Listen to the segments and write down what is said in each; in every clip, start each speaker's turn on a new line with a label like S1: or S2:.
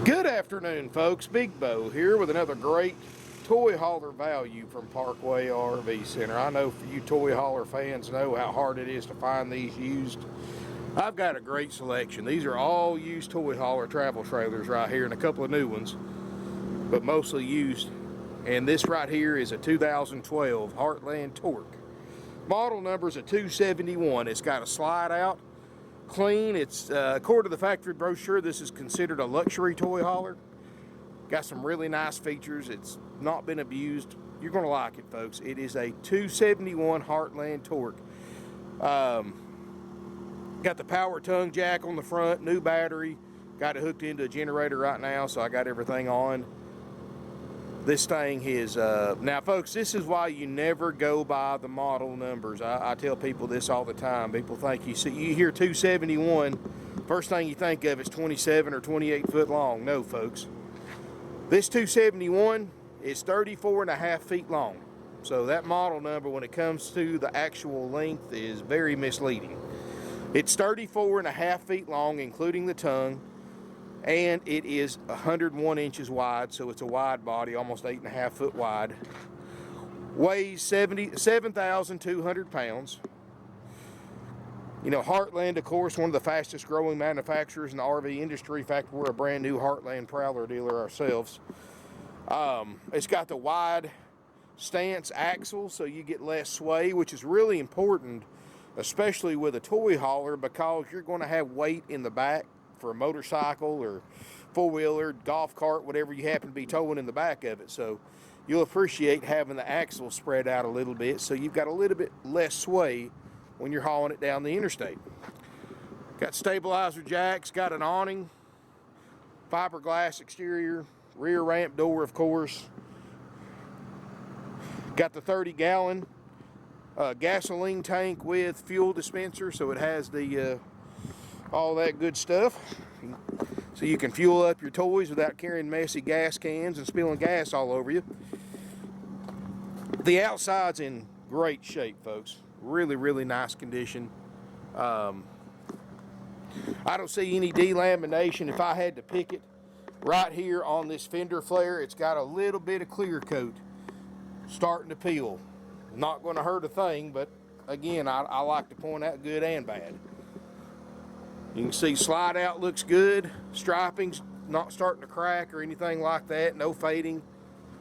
S1: Good afternoon, folks. Big Bo here with another great toy hauler value from Parkway RV Center. I know for you toy hauler fans know how hard it is to find these used. I've got a great selection. These are all used toy hauler travel trailers right here and a couple of new ones, but mostly used. And this right here is a 2012 Heartland Torque. Model number is a 271. It's got a slide out. Clean. It's according to the factory brochure, this is considered a luxury toy hauler. Got some really nice features. It's not been abused. You're gonna like it, folks. It is a 271 Heartland Torque. Got the power tongue jack on the front, new battery. Got it hooked into a generator right now, so I got everything on. This thing is, now folks, this is why you never go by the model numbers. I tell people this all the time. People think you hear 271, first thing you think of is 27 or 28 foot long. No, folks. This 271 is 34.5 feet long. So that model number, when it comes to the actual length, is very misleading. It's 34.5 feet long, including the tongue. And it is 101 inches wide, so it's a wide body, almost 8.5 foot wide. Weighs 7,200 pounds. You know, Heartland, of course, one of the fastest growing manufacturers in the RV industry. In fact, we're a brand new Heartland Prowler dealer ourselves. It's got the wide stance axle, so you get less sway, which is really important, especially with a toy hauler, because you're going to have weight in the back for a motorcycle or four-wheeler, golf cart, whatever you happen to be towing in the back of it. So you'll appreciate having the axle spread out a little bit, so you've got a little bit less sway when you're hauling it down the interstate. Got stabilizer jacks, got an awning, fiberglass exterior, rear ramp door, of course. Got the 30-gallon gasoline tank with fuel dispenser, so it has the all that good stuff, so you can fuel up your toys without carrying messy gas cans and spilling gas all over you. The outside's in great shape, folks. Really nice condition. I don't see any delamination. If I had to pick it, right here on this fender flare, it's got a little bit of clear coat starting to peel. Not going to hurt a thing, but again, I like to point out good and bad. You can see slide out looks good. Striping's not starting to crack or anything like that. No fading.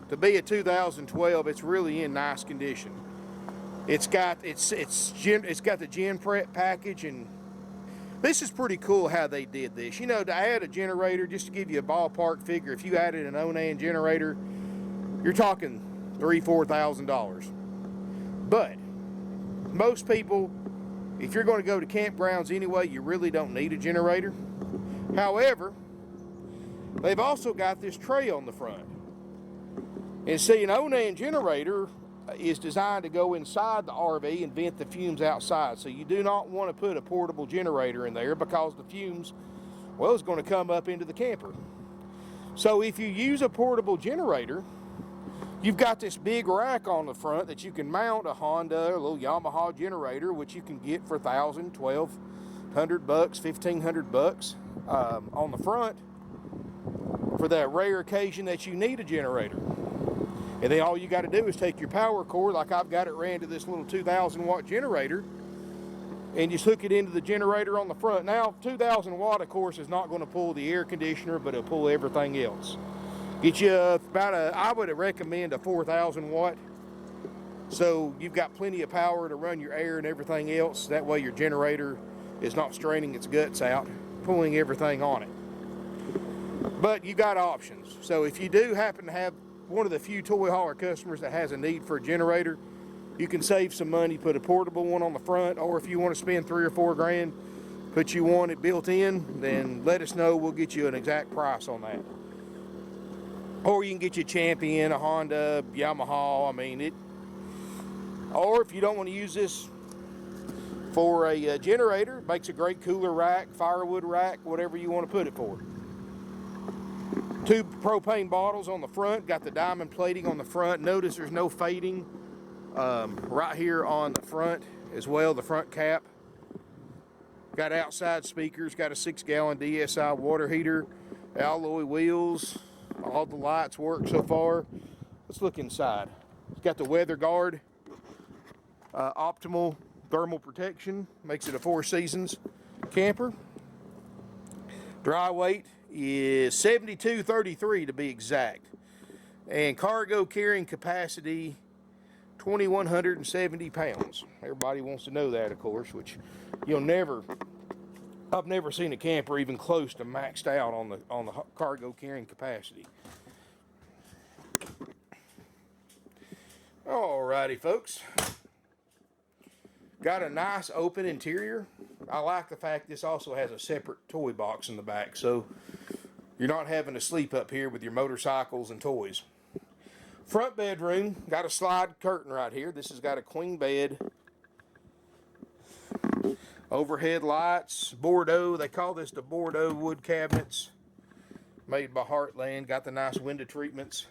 S1: To be a 2012, it's really in nice condition. It's got the Gen Prep package, and this is pretty cool how they did this. You know, to add a generator, just to give you a ballpark figure, if you added an Onan generator, you're talking $3,000–4,000. But most people, if you're going to go to campgrounds anyway, you really don't need a generator. However, they've also got this tray on the front. And see, an Onan generator is designed to go inside the RV and vent the fumes outside. So you do not want to put a portable generator in there, because the fumes, well, is going to come up into the camper. So if you use a portable generator, you've got this big rack on the front that you can mount a Honda or a little Yamaha generator, which you can get for $1,000, $1,200, $1,500 on the front for that rare occasion that you need a generator. And then all you got to do is take your power cord, like I've got it ran to this little 2,000 watt generator, and just hook it into the generator on the front. Now, 2,000 watt, of course, is not going to pull the air conditioner, but it'll pull everything else. Get you about I would recommend a 4,000 watt. So you've got plenty of power to run your air and everything else. That way your generator is not straining its guts out, pulling everything on it. But you got options. So if you do happen to have one of the few toy hauler customers that has a need for a generator, you can save some money, put a portable one on the front, or if you want to spend $3 or $4 grand, put you one it built in, then let us know. We'll get you an exact price on that. Or you can get you a Champion, a Honda, Yamaha, I mean it. Or if you don't want to use this for a generator, makes a great cooler rack, firewood rack, whatever you want to put it for. 2 propane bottles on the front, got the diamond plating on the front. Notice there's no fading right here on the front as well, the front cap. Got outside speakers, got a 6-gallon DSI water heater. Alloy wheels. All the lights work so far. Let's look inside. It's got the weather guard, optimal thermal protection, makes it a 4 seasons camper. Dry weight is 7233 to be exact. And cargo carrying capacity 2,170 pounds. Everybody wants to know that, of course, which I've never seen a camper even close to maxed out on the cargo carrying capacity. Alrighty, folks. Got a nice open interior. I like the fact this also has a separate toy box in the back, so you're not having to sleep up here with your motorcycles and toys. Front bedroom, got a slide curtain right here. This has got a queen bed. Overhead lights, Bordeaux. They call this the Bordeaux wood cabinets. Made by Heartland. Got the nice window treatments.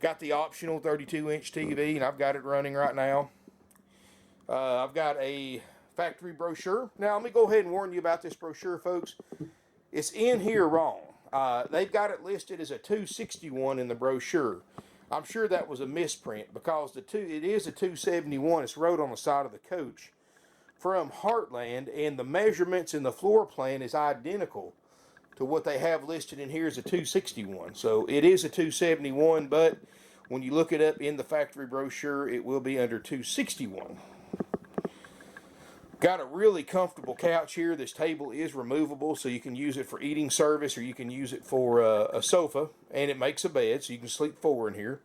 S1: Got the optional 32-inch TV, and I've got it running right now. I've got a factory brochure. Now, let me go ahead and warn you about this brochure, folks. It's in here wrong. They've got it listed as a 261 in the brochure. I'm sure that was a misprint because it is a 271. It's wrote on the side of the coach from Heartland, and the measurements in the floor plan is identical to what they have listed in here as a 261. So it is a 271, but when you look it up in the factory brochure, it will be under 261. Got a really comfortable couch here. This table is removable, so you can use it for eating service or you can use it for a sofa, and it makes a bed, so you can sleep 4 in here.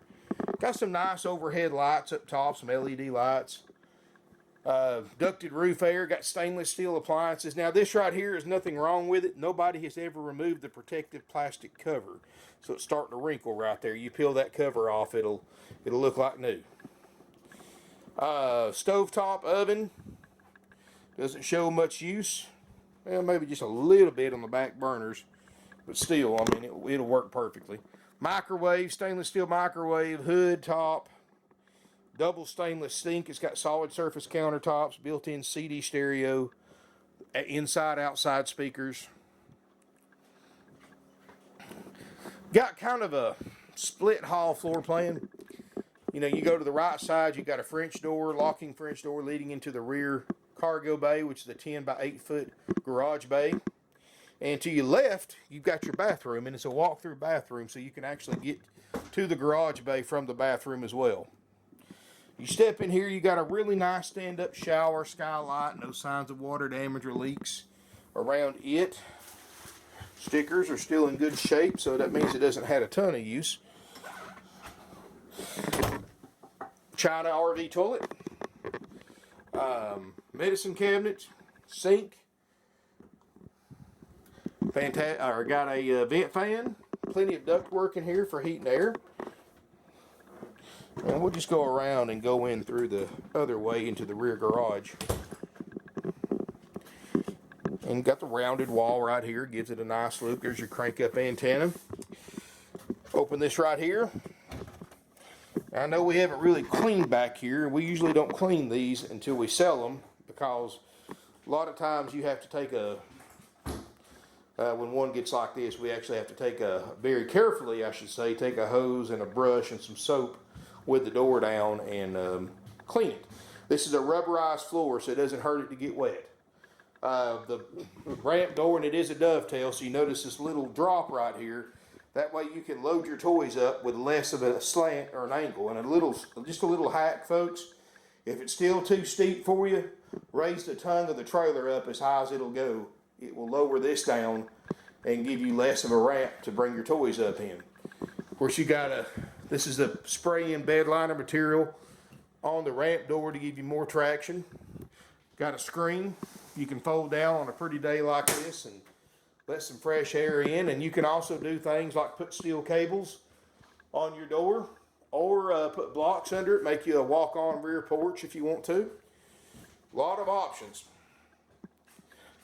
S1: Got some nice overhead lights up top, some LED lights. Ducted roof air, got stainless steel appliances. Now this right here is nothing wrong with it. Nobody has ever removed the protective plastic cover, so it's starting to wrinkle right there. You peel that cover off, it'll look like new. Stovetop oven, doesn't show much use. Well, maybe just a little bit on the back burners, but still, I mean, it'll work perfectly. Microwave, stainless steel microwave, hood top. Double stainless sink. It's got solid surface countertops, built-in CD stereo, inside outside speakers. Got kind of a split hall floor plan. You know, you go to the right side, you got a French door, locking French door leading into the rear cargo bay, which is a 10 by 8 foot garage bay. And to your left, you've got your bathroom, and it's a walk-through bathroom, so you can actually get to the garage bay from the bathroom as well. You step in here, you got a really nice stand-up shower, skylight, no signs of water damage or leaks around it. Stickers are still in good shape, so that means it doesn't have a ton of use. China RV toilet. Medicine cabinet, sink. Got a vent fan, plenty of duct work in here for heat and air. And we'll just go around and go in through the other way into the rear garage. And got the rounded wall right here, gives it a nice look. There's your crank up antenna. Open this right here. I know we haven't really cleaned back here. We usually don't clean these until we sell them because a lot of times you have to take when one gets like this, we actually have to take very carefully, I should say, take a hose and a brush and some soap with the door down and clean it. This is a rubberized floor, so it doesn't hurt it to get wet. The ramp door, and it is a dovetail, so you notice this little drop right here. That way you can load your toys up with less of a slant or an angle. And just a little hack, folks. If it's still too steep for you, raise the tongue of the trailer up as high as it'll go. It will lower this down and give you less of a ramp to bring your toys up in. Of course, this is the spray-in bed liner material on the ramp door to give you more traction. Got a screen you can fold down on a pretty day like this and let some fresh air in. And you can also do things like put steel cables on your door or put blocks under it, make you a walk-on rear porch if you want to. A lot of options.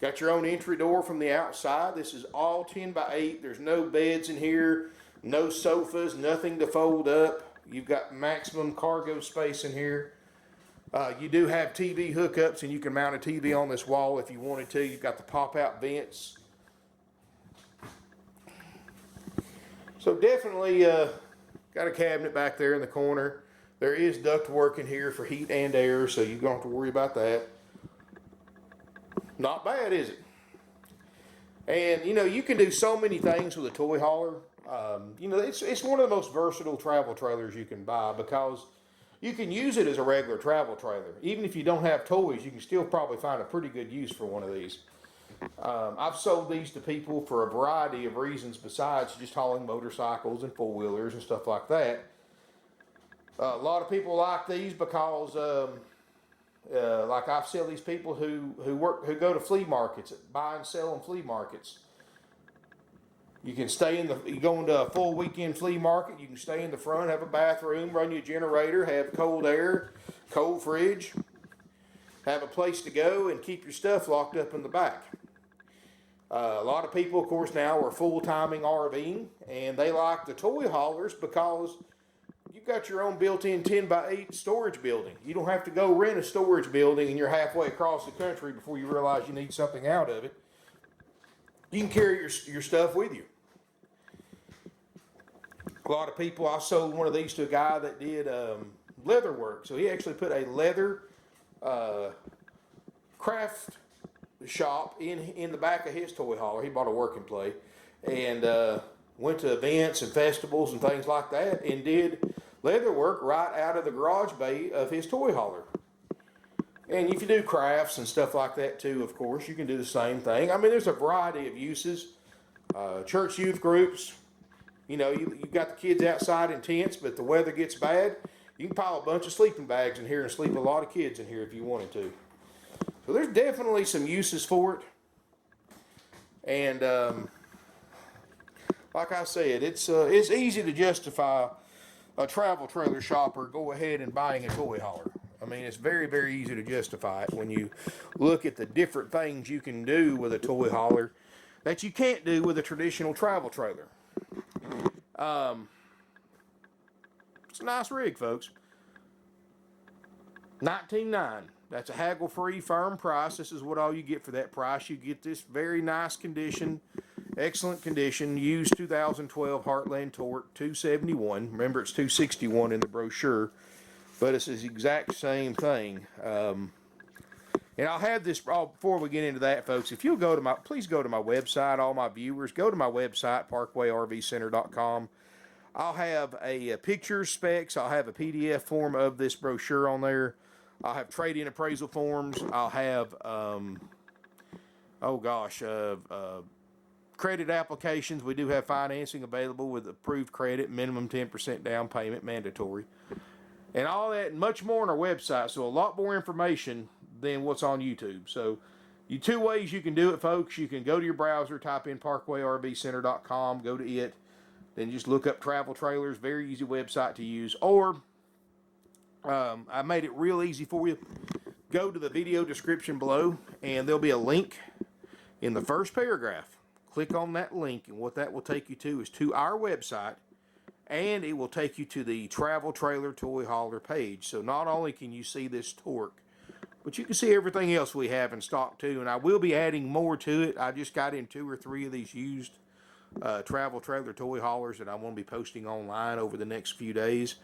S1: Got your own entry door from the outside. This is all 10 by 8. There's no beds in here, no sofas, nothing to fold up. You've got maximum cargo space in here. You do have TV hookups, and you can mount a TV on this wall if you wanted to. You've got the pop-out vents. So definitely got a cabinet back there in the corner. There is duct work in here for heat and air, so you don't have to worry about that. Not bad, is it? And you know, you can do so many things with a toy hauler. You know, it's one of the most versatile travel trailers you can buy because you can use it as a regular travel trailer. Even if you don't have toys, you can still probably find a pretty good use for one of these. I've sold these to people for a variety of reasons besides just hauling motorcycles and four-wheelers and stuff like that. A lot of people like these because, like I've seen these people who go to flea markets, buy and sell in flea markets. You can you go into a full weekend flea market, you can stay in the front, have a bathroom, run your generator, have cold air, cold fridge, have a place to go, and keep your stuff locked up in the back. A lot of people, of course, now are full-timing RVing, and they like the toy haulers because you've got your own built-in 10x8 storage building. You don't have to go rent a storage building and you're halfway across the country before you realize you need something out of it. You can carry your stuff with you. A lot of people, I sold one of these to a guy that did leather work. So he actually put a leather craft shop in the back of his toy hauler. He bought a work and play and went to events and festivals and things like that and did leather work right out of the garage bay of his toy hauler. And if you do crafts and stuff like that too, of course, you can do the same thing. I mean, there's a variety of uses. Church youth groups, you know, you've got the kids outside in tents, but if the weather gets bad, you can pile a bunch of sleeping bags in here and sleep a lot of kids in here if you wanted to. So there's definitely some uses for it. And like I said, it's easy to justify a travel trailer shopper go ahead and buying a toy hauler. I mean, it's very, very easy to justify it when you look at the different things you can do with a toy hauler that you can't do with a traditional travel trailer. It's a nice rig, folks. $19,900. That's a haggle-free, firm price. This is what all you get for that price. You get this very nice condition, excellent condition, used 2012 Heartland Torque 271. Remember, it's 261 in the brochure, but it's the exact same thing. And I'll have this, before we get into that, folks, if you'll please go to my website, all my viewers, go to my website, parkwayrvcenter.com. I'll have a picture specs. I'll have a PDF form of this brochure on there. I'll have trade-in appraisal forms. I'll have, credit applications. We do have financing available with approved credit, minimum 10% down payment, mandatory. And all that and much more on our website. So a lot more information than what's on YouTube. So two ways you can do it, folks. You can go to your browser, type in parkwayrvcenter.com, go to it, then just look up travel trailers. Very easy website to use. Or I made it real easy for you. Go to the video description below, and there'll be a link in the first paragraph. Click on that link, and what that will take you to is to our website, and it will take you to the travel trailer toy hauler page. So not only can you see this torque, but you can see everything else we have in stock too. And I will be adding more to it. I just got in 2 or 3 of these used travel trailer toy haulers that I want to be posting online over the next few days.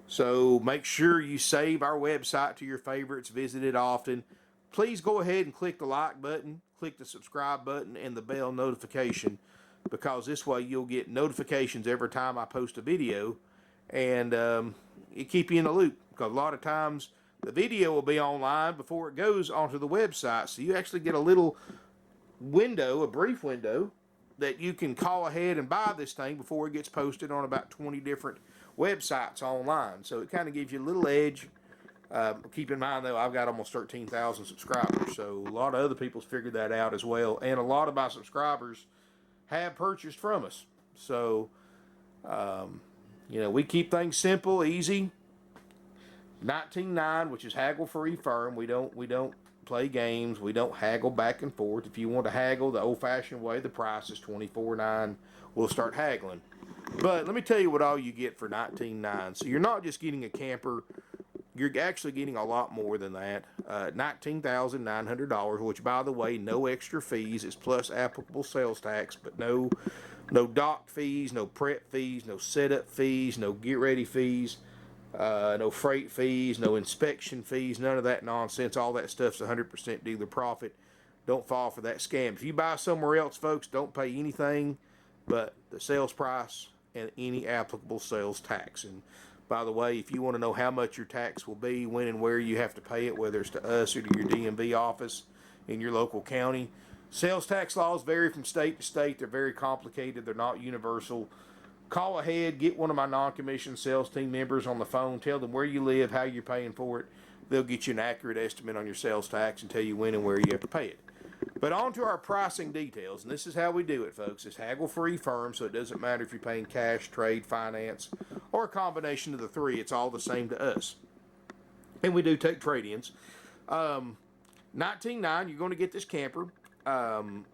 S1: So make sure you save our website to your favorites, visit it often. Please go ahead and click the like button, click the subscribe button, and the bell notification, because this way you'll get notifications every time I post a video, and it keep you in the loop, because a lot of times the video will be online before it goes onto the website, so you actually get a little window, a brief window, that you can call ahead and buy this thing before it gets posted on about 20 different websites online. So it kind of gives you a little edge. Keep in mind, though, I've got almost 13,000 subscribers, so a lot of other people's figured that out as well, and a lot of my subscribers have purchased from us. So, we keep things simple, easy. $19,900, which is haggle-free firm. We don't play games. We don't haggle back and forth. If you want to haggle the old-fashioned way, the price is $24,900. We'll start haggling. But let me tell you what all you get for $19,900. So you're not just getting a camper. You're actually getting a lot more than that. $19,900, which, by the way, no extra fees. It's plus applicable sales tax, but no No dock fees, no prep fees, no setup fees, no get ready fees, no freight fees, no inspection fees, none of that nonsense. All that stuff's 100% dealer profit. Don't fall for that scam. If you buy somewhere else, folks, don't pay anything but the sales price and any applicable sales tax. And by the way, if you want to know how much your tax will be, when and where you have to pay it, whether it's to us or to your DMV office in your local county, sales tax laws vary from state to state. They're very complicated. They're not universal. Call ahead, get one of my non-commissioned sales team members on the phone, tell them where you live, how you're paying for it. They'll get you an accurate estimate on your sales tax and tell you when and where you have to pay it. But on to our pricing details, and this is how we do it, folks. It's haggle-free firm, so it doesn't matter if you're paying cash, trade, finance, or a combination of the three. It's all the same to us. And we do take trade-ins. $19,900, you're going to get this camper.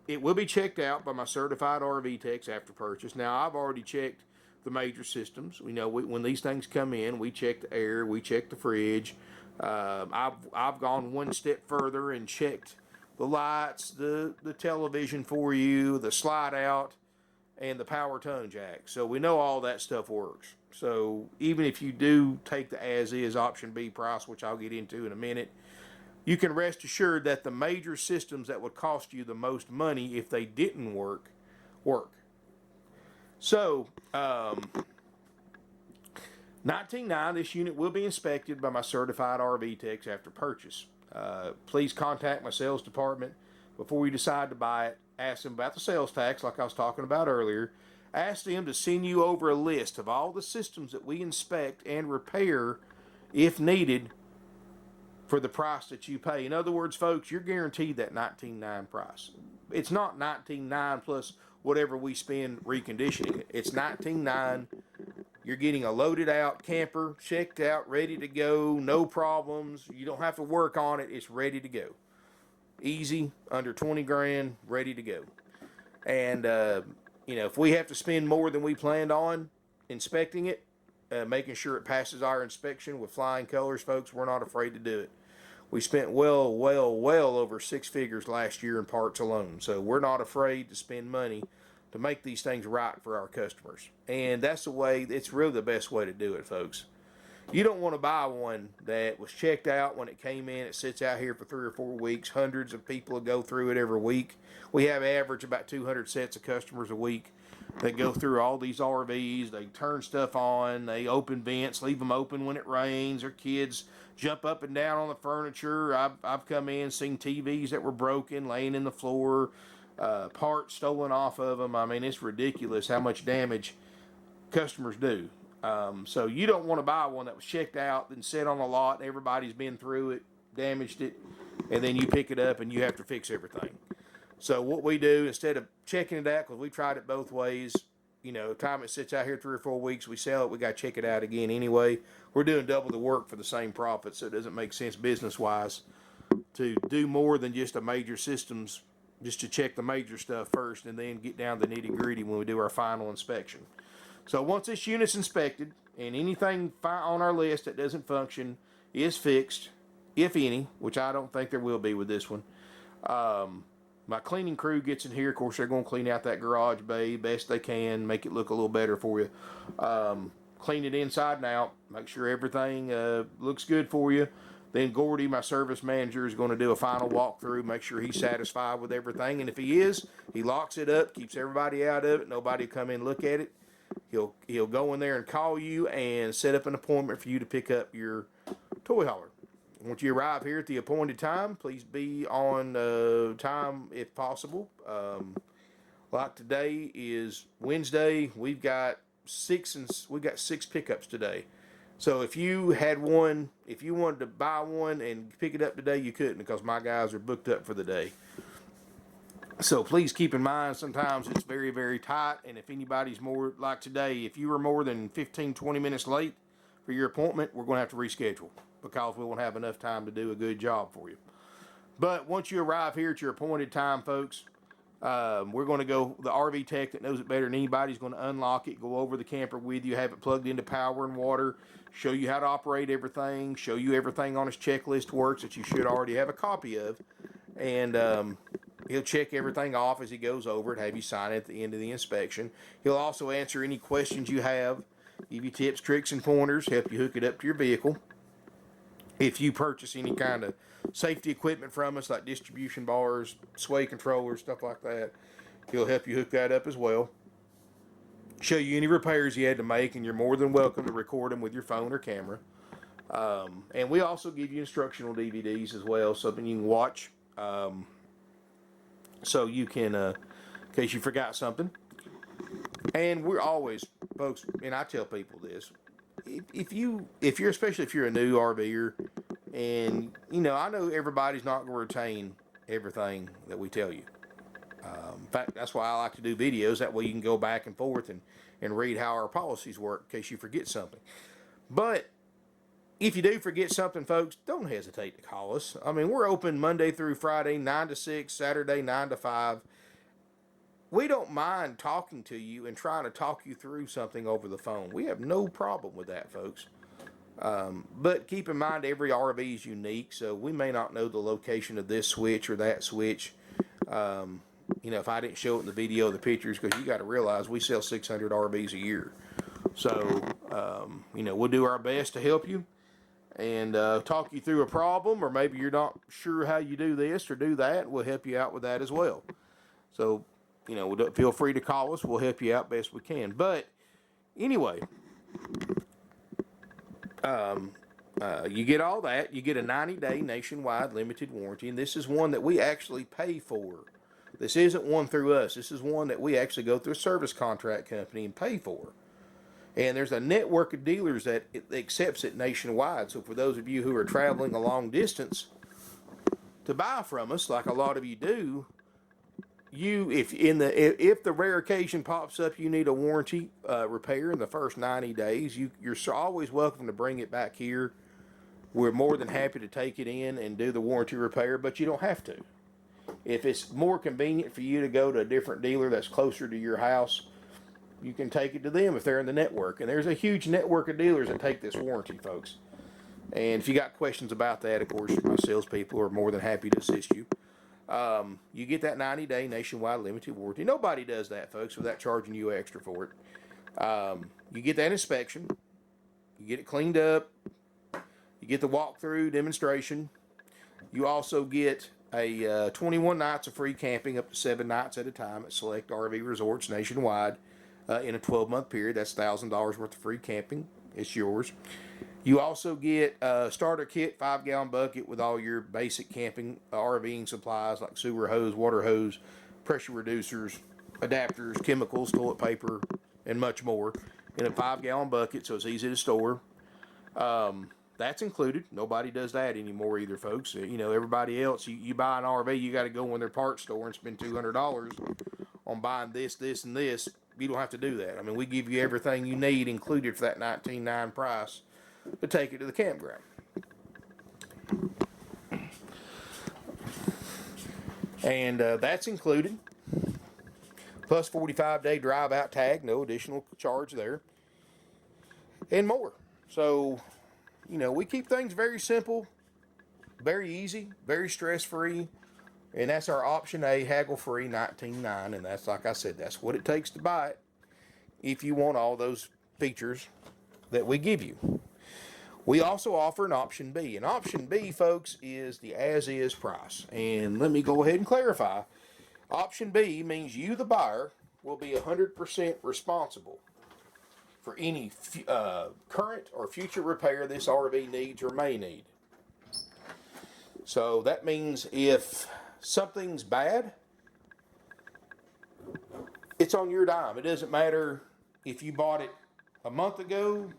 S1: It will be checked out by my certified RV techs after purchase. Now, I've already checked the major systems. We know when these things come in, we check the air, we check the fridge. I've gone one step further and checked the lights, the television for you, the slide out, and the power tongue jack. So we know all that stuff works. So even if you do take the as-is option B price, which I'll get into in a minute, you can rest assured that the major systems that would cost you the most money if they didn't work. So, $19,900, this unit will be inspected by my certified RV techs after purchase. Please contact my sales department before you decide to buy it. Ask them about the sales tax, like I was talking about earlier. Ask them to send you over a list of all the systems that we inspect and repair, if needed, for the price that you pay. In other words, folks, you're guaranteed that $19,900 price. It's not $19,900 plus whatever we spend reconditioning it. It's $19,900. You're getting a loaded out camper, checked out, ready to go, no problems. You don't have to work on it. It's ready to go. Easy, under 20 grand, ready to go. And, if we have to spend more than we planned on inspecting it, making sure it passes our inspection with flying colors, folks, we're not afraid to do it. We spent well over six figures last year in parts alone. So we're not afraid to spend money to make these things right for our customers. And that's the way, it's really the best way to do it, folks. You don't want to buy one that was checked out when it came in. It sits out here for 3 or 4 weeks. Hundreds of people go through it every week. We have average about 200 sets of customers a week that go through all these RVs. They turn stuff on. They open vents, leave them open when it rains. Their kids jump up and down on the furniture. I've come in, seen TVs that were broken, laying in the floor, parts stolen off of them. I mean, it's ridiculous how much damage customers do. So you don't want to buy one that was checked out, then sit on a lot, and everybody's been through it, damaged it, and then you pick it up and you have to fix everything. So what we do, instead of checking it out, because we tried it both ways, time it sits out here 3 or 4 weeks, we sell it, we got to check it out again anyway. We're doing double the work for the same profit, so it doesn't make sense business-wise to do more than just a major systems, just to check the major stuff first and then get down to the nitty-gritty when we do our final inspection. So once this unit's inspected and anything on our list that doesn't function is fixed, if any, which I don't think there will be with this one, my cleaning crew gets in here. Of course, they're going to clean out that garage bay best they can, make it look a little better for you. Clean it inside and out, make sure everything looks good for you. Then Gordy, my service manager, is going to do a final walkthrough, make sure he's satisfied with everything. And if he is, he locks it up, keeps everybody out of it. Nobody will come in and look at it. He'll go in there and call you and set up an appointment for you to pick up your Toyhauler. Once you arrive here at the appointed time, please be on time if possible. Like today is Wednesday. We've got 6 pickups today. So if you wanted to buy one and pick it up today, you couldn't, because my guys are booked up for the day. So please keep in mind, sometimes it's very, very tight, and if anybody's more, like today, if you were more than 15, 20 minutes late for your appointment, we're going to have to reschedule, because we won't have enough time to do a good job for you. But once you arrive here at your appointed time, folks, we're going to go, the RV tech that knows it better than anybody is going to unlock it, go over the camper with you, have it plugged into power and water, show you how to operate everything, show you everything on his checklist works that you should already have a copy of, and He'll check everything off as he goes over it, have you sign it at the end of the inspection. He'll also answer any questions you have, give you tips, tricks, and pointers, help you hook it up to your vehicle. If you purchase any kind of safety equipment from us, like distribution bars, sway controllers, stuff like that, he'll help you hook that up as well. Show you any repairs you had to make, and you're more than welcome to record them with your phone or camera. And we also give you instructional DVDs as well, something you can watch. So you can, in case you forgot something. And we're always, folks, and I tell people this, if you're especially if you're a new RVer, and you know, I know everybody's not going to retain everything that we tell you. In fact, that's why I like to do videos. That way you can go back and forth and read how our policies work in case you forget something. But if you do forget something, folks, don't hesitate to call us. I mean, we're open Monday through Friday, 9 to 6, Saturday, 9 to 5. We don't mind talking to you and trying to talk you through something over the phone. We have no problem with that, folks. But keep in mind, every RV is unique, so we may not know the location of this switch or that switch. You know, if I didn't show it in the video, the pictures, because you got to realize we sell 600 RVs a year. So, you know, we'll do our best to help you and talk you through a problem, or maybe you're not sure how you do this or do that. We'll help you out with that as well. So, you know, feel free to call us. We'll help you out best we can. But anyway, you get all that. You get a 90-day nationwide limited warranty, and this is one that we actually pay for. This isn't one through us. This is one that we actually go through a service contract company and pay for. And there's a network of dealers that accepts it nationwide. So for those of you who are traveling a long distance to buy from us, like a lot of you do, if the rare occasion pops up, you need a warranty repair in the first 90 days, you're always welcome to bring it back here. We're more than happy to take it in and do the warranty repair, but you don't have to. If it's more convenient for you to go to a different dealer that's closer to your house, you can take it to them if they're in the network. And there's a huge network of dealers that take this warranty, folks. And if you got questions about that, of course, my salespeople are more than happy to assist you. You get that 90-day nationwide limited warranty. Nobody does that, folks, without charging you extra for it. You get that inspection. You get it cleaned up. You get the walkthrough demonstration. You also get a 21 nights of free camping, up to 7 nights at a time at select RV resorts nationwide in a 12-month period. That's $1,000 worth of free camping. It's yours. You also get a starter kit, 5-gallon bucket with all your basic camping RVing supplies like sewer hose, water hose, pressure reducers, adapters, chemicals, toilet paper, and much more in a 5-gallon bucket, so it's easy to store. That's included. Nobody does that anymore either, folks. You know, everybody else, you buy an RV, you got to go in their parts store and spend $200 on buying this, this, and this. You don't have to do that. I mean, we give you everything you need included for that $19.9 price to take it to the campground. And that's included. Plus 45-day drive-out tag, no additional charge there. And more. So, you know, we keep things very simple, very easy, very stress-free. And that's our option A, haggle-free, $19.9. And that's, like I said, that's what it takes to buy it if you want all those features that we give you. We also offer an option B. And option B, folks, is the as-is price. And let me go ahead and clarify. Option B means you, the buyer, will be 100% responsible for any current or future repair this RV needs or may need. So that means if something's bad, it's on your dime. It doesn't matter if you bought it a month ago,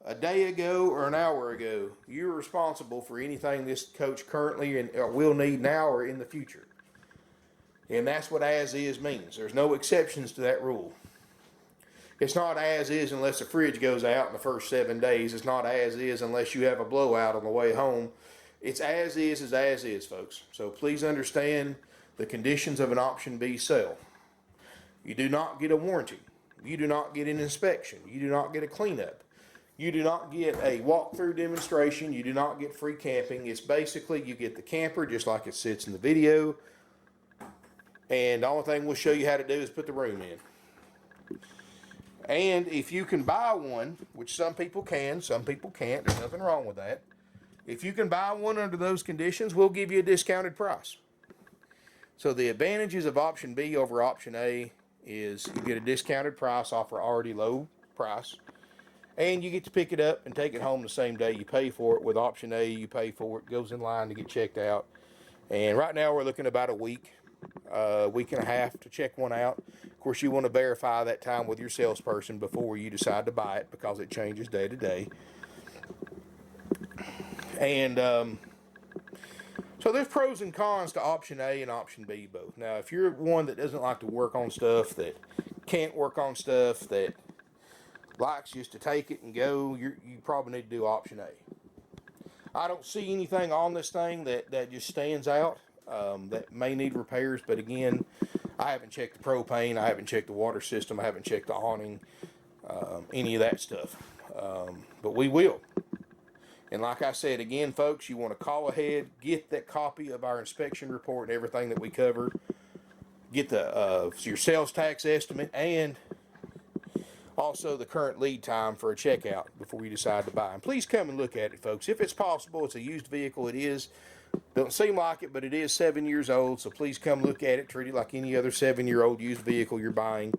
S1: a day ago, or an hour ago. You're responsible for anything this coach currently or will need now or in the future. And that's what as is means. There's no exceptions to that rule. It's not as is unless the fridge goes out in the first 7 days. It's not as is unless you have a blowout on the way home. It's as is, folks. So please understand the conditions of an option B sale. You do not get a warranty. You do not get an inspection. You do not get a cleanup. You do not get a walkthrough demonstration. You do not get free camping. It's basically you get the camper just like it sits in the video. And the only thing we'll show you how to do is put the room in. And if you can buy one, which some people can, some people can't, there's nothing wrong with that. If you can buy one under those conditions, we'll give you a discounted price. So the advantages of option B over option A is you get a discounted price off an already low price, and you get to pick it up and take it home the same day you pay for it. With option A, you pay for it, goes in line to get checked out. And right now we're looking about a week and a half to check one out. Of course, you want to verify that time with your salesperson before you decide to buy it, because it changes day to day. And so there's pros and cons to option A and option B both. Now, if you're one that doesn't like to work on stuff, that can't work on stuff, that likes just to take it and go, you probably need to do option A. I don't see anything on this thing that just stands out that may need repairs, but again, I haven't checked the propane, I haven't checked the water system, I haven't checked the awning, any of that stuff, but we will. And like I said, again, folks, you want to call ahead, get that copy of our inspection report and everything that we covered, get the your sales tax estimate, and also the current lead time for a checkout before you decide to buy. And please come and look at it, folks. If it's possible, it's a used vehicle. It is. Don't seem like it, but it is 7 years old, so please come look at it. Treat it like any other 7-year-old used vehicle you're buying.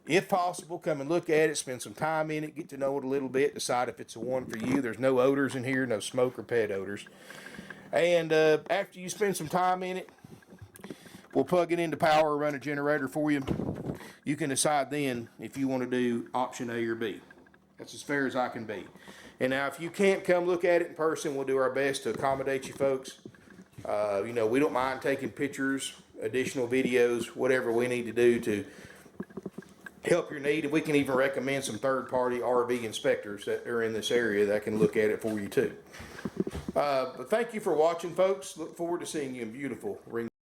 S1: If possible, come and look at it, spend some time in it, get to know it a little bit, decide if it's the one for you. There's no odors in here, no smoke or pet odors. And after you spend some time in it, we'll plug it into power, run a generator for you. You can decide then if you want to do option A or B. That's as fair as I can be. And now if you can't come look at it in person, we'll do our best to accommodate you folks. You know, we don't mind taking pictures, additional videos, whatever we need to do to help your need. And we can even recommend some third-party RV inspectors that are in this area that can look at it for you too. But thank you for watching, folks. Look forward to seeing you in beautiful Ring